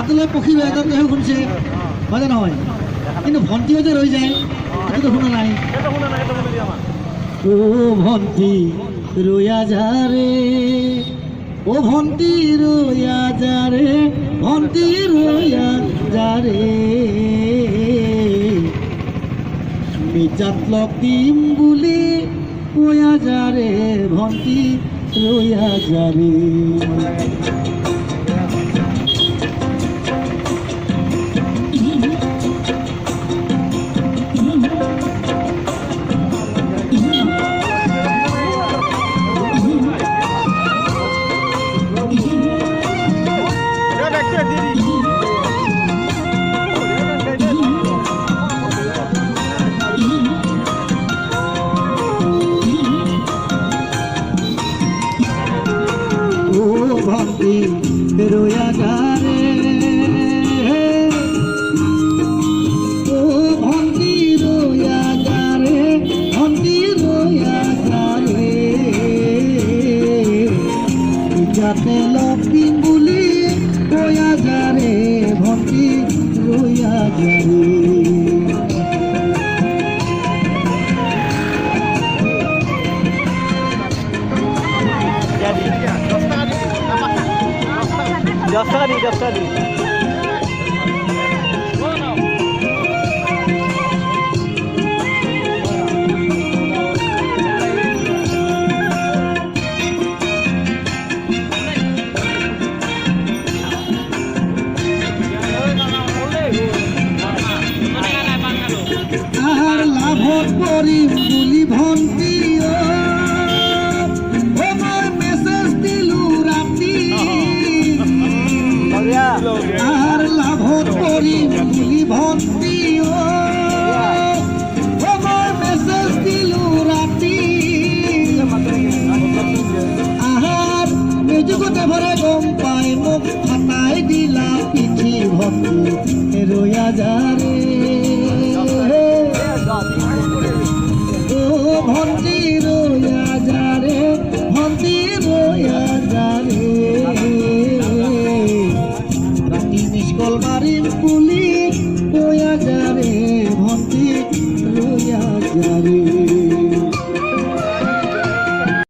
হাতলৈ পক্ষী এটা শুনিছে হয় জানো নহয় কিন্তু ভণ্টিও যে ৰৈ যায় সেইটো শুনা নাই ও ভণ্টি ৰৈয়া যাৰে ও ভণ্টি ৰৈয়া যাৰে ভণ্টি ৰৈয়া যাৰে মিজাত লগ দিম বুলি কৈয়া যাৰে ভণ্টি ৰৈয়া যাৰে ভণ্টি রইয়া যারে ও ভণ্টি রইয়া যারে ভণ্টি রইয়া যারে যাতে লক্ষ্মী বুলি কয়া যারে ভণ্টি রইয়া যারে Jadi. Ahar labhot pori buli bhanti আর লাভত করি ভন্তি